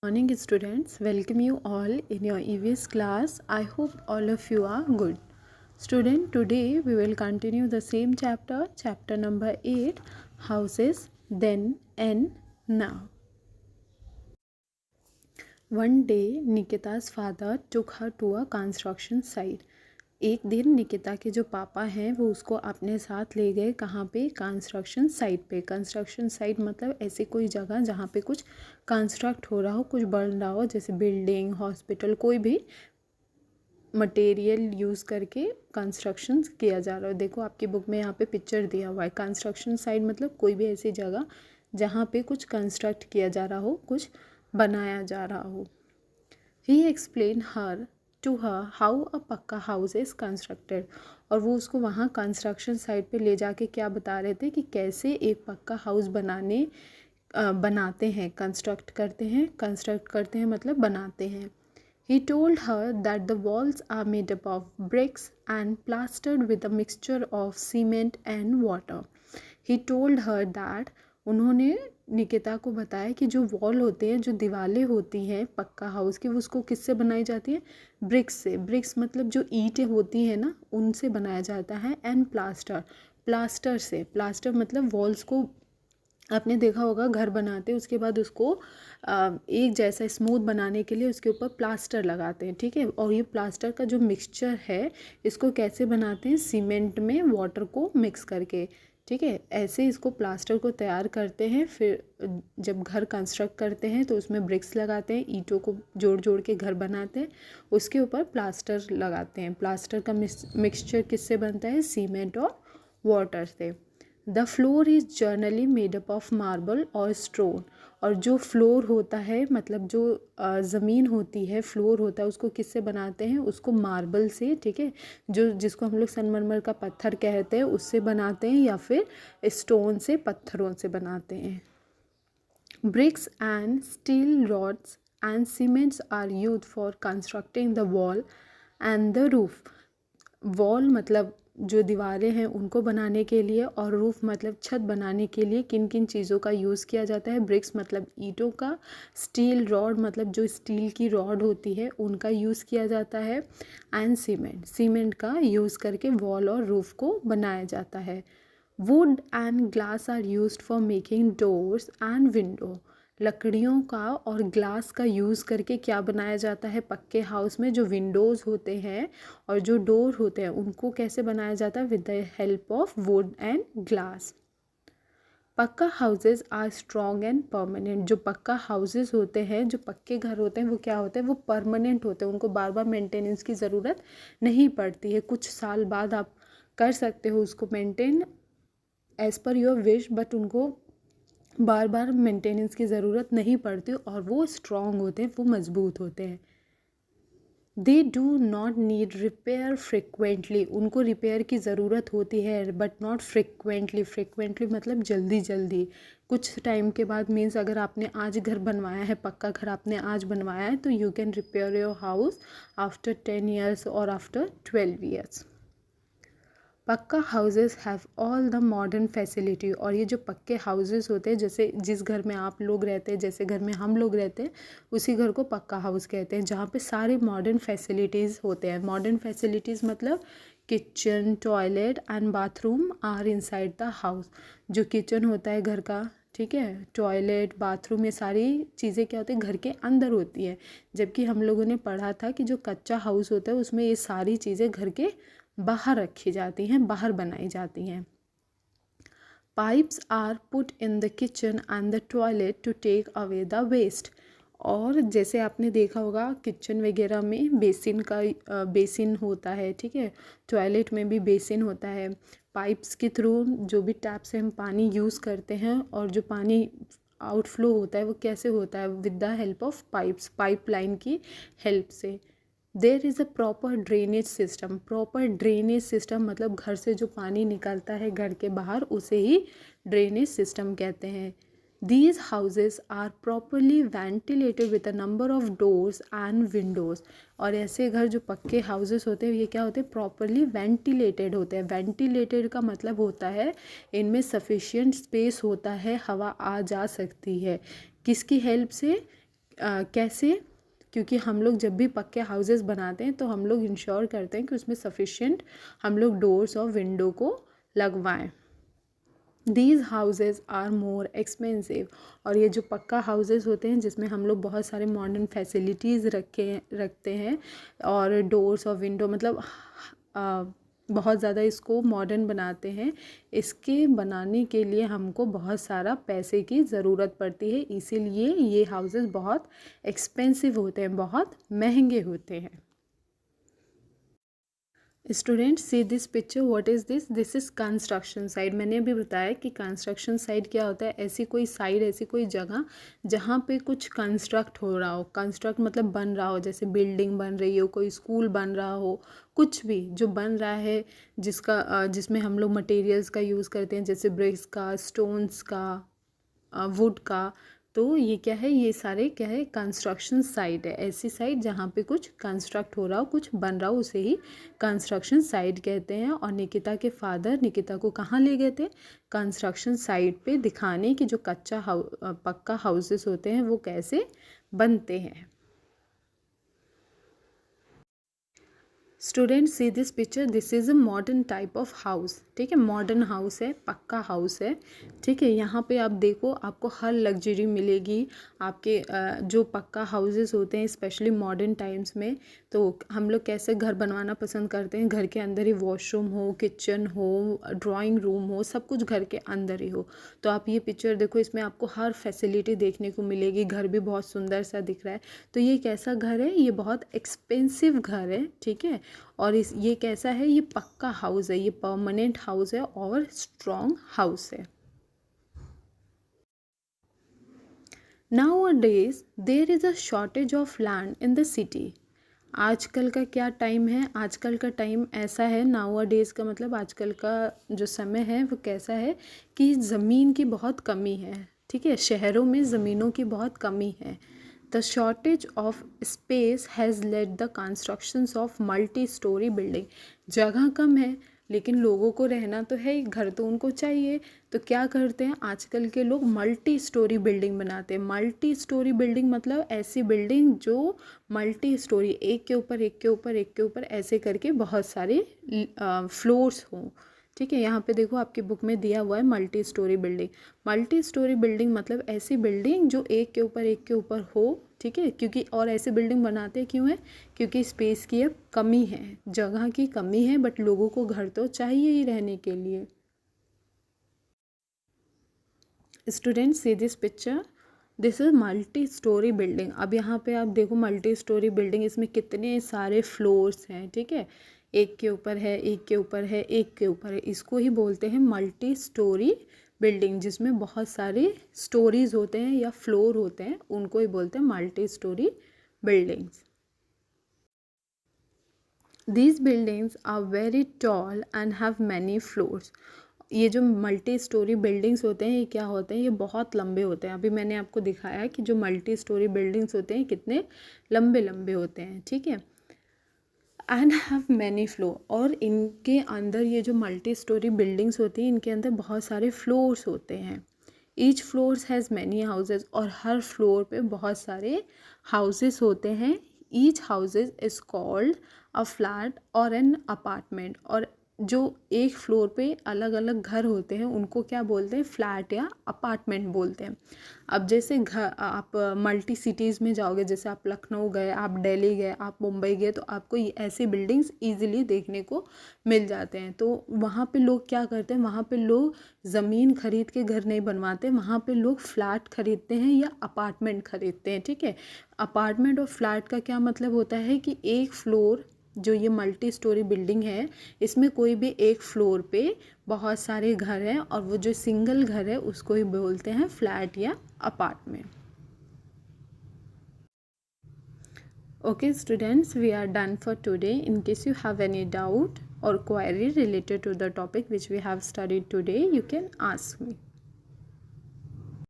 Morning students, welcome you all in your EVS class. I hope all of you are good. Student, today we will continue the same chapter number 8, houses, then and now. One day Nikita's father took her to a construction site. एक दिन निकिता के जो पापा हैं वो उसको अपने साथ ले गए कहाँ पे, कंस्ट्रक्शन साइट पे। कंस्ट्रक्शन साइट मतलब ऐसी कोई जगह जहाँ पे कुछ कंस्ट्रक्ट हो रहा हो, कुछ बन रहा हो, जैसे बिल्डिंग, हॉस्पिटल, कोई भी मटेरियल यूज़ करके कंस्ट्रक्शन किया जा रहा हो। देखो आपकी बुक में यहाँ पे पिक्चर दिया हुआ है। कंस्ट्रक्शन साइट मतलब कोई भी ऐसी जगह जहाँ पे कुछ कंस्ट्रक्ट किया जा रहा हो, कुछ बनाया जा रहा हो। He explained to her how a पक्का हाउस इज़ कंस्ट्रक्टेड। और वो उसको वहाँ कंस्ट्रक्शन साइट पे ले जाके क्या बता रहे थे कि कैसे एक पक्का हाउस बनाते हैं, कंस्ट्रक्ट करते हैं मतलब बनाते हैं। He told her that the walls are made up of bricks and plastered with a mixture of cement and water. He told her that उन्होंने निकिता को बताया कि जो वॉल होते हैं, जो दीवारें होती हैं पक्का हाउस की, वो उसको किससे बनाई जाती है? ब्रिक्स से। ब्रिक्स मतलब जो ईंटें होती हैं ना, उनसे बनाया जाता है। एंड प्लास्टर से। प्लास्टर मतलब वॉल्स को आपने देखा होगा घर बनाते हैं, उसके बाद उसको एक जैसा स्मूथ बनाने के लिए उसके ऊपर प्लास्टर लगाते हैं, ठीक है। और ये प्लास्टर का जो मिक्सचर है, इसको कैसे बनाते हैं? सीमेंट में वाटर को मिक्स करके, ठीक है। ऐसे इसको प्लास्टर को तैयार करते हैं। फिर जब घर कंस्ट्रक्ट करते हैं तो उसमें ब्रिक्स लगाते हैं, ईंटों को जोड़ जोड़ के घर बनाते हैं, उसके ऊपर प्लास्टर लगाते हैं। प्लास्टर का मिक्सचर किससे बनता है? सीमेंट और वाटर से। The floor is generally made up of marble और स्टोन। और जो फ्लोर होता है मतलब जो ज़मीन होती है, फ्लोर होता है, उसको किससे बनाते हैं? उसको मार्बल से, ठीक है, जो जिसको हम लोग संगमरमर का पत्थर कहते हैं, उससे बनाते हैं, या फिर स्टोन से, पत्थरों से बनाते हैं। Bricks and steel rods and cements are used for constructing the wall and the roof. Wall मतलब जो दीवारें हैं उनको बनाने के लिए, और रूफ़ मतलब छत बनाने के लिए किन किन चीज़ों का यूज़ किया जाता है? ब्रिक्स मतलब ईंटों का, स्टील रॉड मतलब जो स्टील की रॉड होती है उनका यूज़ किया जाता है, एंड सीमेंट का यूज़ करके वॉल और रूफ़ को बनाया जाता है। Wood and glass are used for making doors and window. लकड़ियों का और ग्लास का यूज़ करके क्या बनाया जाता है पक्के हाउस में? जो विंडोज़ होते हैं और जो डोर होते हैं उनको कैसे बनाया जाता है? With the help of wood and glass. Pucca houses are strong and permanent. जो पक्का हाउसेज होते हैं, जो पक्के घर होते हैं, वो क्या होते हैं? वो परमानेंट होते हैं। उनको बार बार मेंटेनेंस की ज़रूरत नहीं पड़ती है। कुछ साल बाद आप कर सकते हो उसको maintain as per your wish, but उनको बार बार मेंटेनेंस की ज़रूरत नहीं पड़ती और वो स्ट्रॉन्ग होते हैं, वो मज़बूत होते हैं। They do not need repair frequently. उनको रिपेयर की ज़रूरत होती है बट नॉट फ्रिक्वेंटली। फ्रिक्वेंटली मतलब जल्दी जल्दी, कुछ टाइम के बाद। मीन्स अगर आपने आज घर बनवाया है, पक्का घर आपने आज बनवाया है, तो you can repair your house after 10 years और आफ्टर 12 years। पक्का houses have all the modern facility. और ये जो पक्के हाउसेस होते हैं, जैसे जिस घर में आप लोग रहते हैं, जैसे घर में हम लोग रहते हैं, उसी घर को पक्का हाउस कहते हैं, जहाँ पे सारे मॉडर्न फैसिलिटीज़ होते हैं। मॉडर्न फैसिलिटीज़ मतलब kitchen, toilet and bathroom are inside the house. जो किचन होता है घर का, ठीक है, टॉयलेट, बाथरूम, ये सारी चीज़ें क्या होती है? घर के अंदर होती है। जबकि हम लोगों ने पढ़ा था कि जो कच्चा हाउस होता है उसमें ये सारी चीज़ें घर के बाहर रखी जाती हैं, बाहर बनाई जाती हैं। Pipes are put in the kitchen and the toilet to take away the waste. और जैसे आपने देखा होगा किचन वगैरह में बेसिन होता है, ठीक है, टॉयलेट में भी बेसिन होता है। पाइप्स के थ्रू जो भी टैप से हम पानी यूज़ करते हैं, और जो पानी आउटफ्लो होता है वो कैसे होता है? With the help of pipeline की हेल्प से। There is a proper drainage system. Proper drainage system मतलब घर से जो पानी निकलता है घर के बाहर, उसे ही ड्रेनेज सिस्टम कहते हैं। These houses are properly ventilated with a number of doors and windows. और ऐसे घर जो पक्के हाउसेस होते हैं, ये क्या होते हैं? प्रॉपरली वेंटिलेटेड होते हैं। वेंटिलेटेड का मतलब होता है इनमें सफिशिएंट स्पेस होता है, हवा आ जा सकती है। किसकी हेल्प से? कैसे, क्योंकि हम लोग जब भी पक्के हाउसेस बनाते हैं तो हम लोग इंश्योर करते हैं कि उसमें सफिशिएंट हम लोग डोर्स और विंडो को लगवाएं। These houses are more expensive, और ये जो पक्का हाउसेज होते हैं जिसमें हम लोग बहुत सारे मॉडर्न फैसिलिटीज़ रखते हैं और डोर्स और विंडो मतलब बहुत ज़्यादा इसको मॉडर्न बनाते हैं, इसके बनाने के लिए हमको बहुत सारा पैसे की ज़रूरत पड़ती है, इसीलिए ये हाउसेस बहुत एक्सपेंसिव होते हैं, बहुत महंगे होते हैं। Students see this picture, what is this is construction site. मैंने अभी बताया कि कंस्ट्रक्शन साइट क्या होता है, ऐसी कोई साइट, ऐसी कोई जगह जहाँ पे कुछ कंस्ट्रक्ट हो रहा हो। कंस्ट्रक्ट मतलब बन रहा हो, जैसे बिल्डिंग बन रही हो, कोई स्कूल बन रहा हो, कुछ भी जो बन रहा है जिसमें हम लोग मटेरियल्स का यूज़ करते हैं, जैसे ब्रिक्स का, स्टोन्स का, वुड का। तो ये क्या है, ये सारे क्या है, कंस्ट्रक्शन साइट है। ऐसी साइट जहाँ पे कुछ कंस्ट्रक्ट हो रहा हो, कुछ बन रहा हो, उसे ही कंस्ट्रक्शन साइट कहते हैं। और निकिता के फादर निकिता को कहाँ ले गए थे, कंस्ट्रक्शन साइट पे, दिखाने कि जो पक्का हाउसेस होते हैं वो कैसे बनते हैं। Student see this picture, this is a modern type of house. ठीक है, मॉडर्न हाउस है, पक्का हाउस है। ठीक है, यहाँ पे आप देखो, आपको हर लग्जरी मिलेगी। आपके जो पक्का हाउसेस होते हैं स्पेशली मॉडर्न टाइम्स में, तो हम लोग कैसे घर बनवाना पसंद करते हैं, घर के अंदर ही वॉशरूम हो, किचन हो, ड्राइंग रूम हो, सब कुछ घर के अंदर ही हो। तो आप ये पिक्चर देखो, इसमें आपको हर फैसिलिटी देखने को मिलेगी, घर भी बहुत सुंदर सा दिख रहा है। तो ये कैसा घर है, ये बहुत एक्सपेंसिव घर है। ठीक है, और ये कैसा है, ये पक्का हाउस है, ये परमानेंट हाउस है और स्ट्रॉन्ग हाउस है। Nowadays there is a shortage of land in the city। आजकल का क्या टाइम है, आजकल का टाइम ऐसा है, नाउअडेज का मतलब आजकल का जो समय है वो कैसा है कि ज़मीन की बहुत कमी है। ठीक है, शहरों में ज़मीनों की बहुत कमी है। The shortage of space has led the constructions of multi storey building. जगह कम है लेकिन लोगों को रहना तो है ही, घर तो उनको चाहिए। तो क्या करते हैं आजकल के लोग, मल्टी स्टोरी बिल्डिंग बनाते हैं। मल्टी स्टोरी बिल्डिंग मतलब ऐसी बिल्डिंग जो मल्टी स्टोरी, एक के ऊपर एक के ऊपर एक के ऊपर ऐसे करके बहुत सारे फ्लोर्स हों। ठीक है, यहाँ पे देखो आपकी बुक में दिया हुआ है multi storey building. Multi storey building मतलब ऐसी बिल्डिंग जो एक के ऊपर हो। ठीक है, क्योंकि और ऐसी बिल्डिंग बनाते क्यों है, क्योंकि स्पेस की अब कमी है, जगह की कमी है, बट लोगों को घर तो चाहिए ही रहने के लिए। Student see this picture, this is multi storey building. अब यहाँ पे आप देखो मल्टी स्टोरी बिल्डिंग, इसमें कितने सारे फ्लोर्स हैं। ठीक है, एक के ऊपर है, एक के ऊपर है, एक के ऊपर है, इसको ही बोलते हैं मल्टी स्टोरी बिल्डिंग, जिसमें बहुत सारे स्टोरीज होते हैं या फ्लोर होते हैं, उनको ही बोलते हैं multi storey buildings. These buildings are very tall and have many floors। ये जो मल्टी स्टोरी बिल्डिंग्स होते हैं, ये क्या होते हैं, ये बहुत लंबे होते हैं। अभी मैंने आपको दिखाया है कि जो मल्टी स्टोरी बिल्डिंग्स होते हैं कितने लंबे लंबे होते हैं। ठीक है, एंड हैव मैनी फ्लोर, और इनके अंदर ये जो मल्टी स्टोरी बिल्डिंग्स होती हैं इनके अंदर बहुत सारे फ्लोर्स होते हैं। Each floors has many houses, और हर फ्लोर पे बहुत सारे हाउसेस होते हैं। Each houses is called a flat और एन अपार्टमेंट, और जो एक फ्लोर पे अलग अलग घर होते हैं उनको क्या बोलते हैं, फ्लैट या अपार्टमेंट बोलते हैं। अब जैसे घर, आप मल्टी सिटीज़ में जाओगे, जैसे आप लखनऊ गए, आप दिल्ली गए, आप मुंबई गए, तो आपको ऐसी बिल्डिंग्स ईजिली देखने को मिल जाते हैं। तो वहाँ पे लोग क्या करते हैं, वहाँ पे लोग ज़मीन खरीद के घर नहीं बनवाते, वहाँ पे लोग फ्लैट खरीदते हैं या अपार्टमेंट खरीदते हैं। ठीक है, अपार्टमेंट और फ्लैट का क्या मतलब होता है कि एक फ्लोर, जो ये मल्टी स्टोरी बिल्डिंग है, इसमें कोई भी एक फ्लोर पे बहुत सारे घर हैं, और वो जो सिंगल घर है उसको ही बोलते हैं फ्लैट या apartment. Okay students, we are done for today. In case you have any doubt or query related to the topic which we have studied today, you can ask me.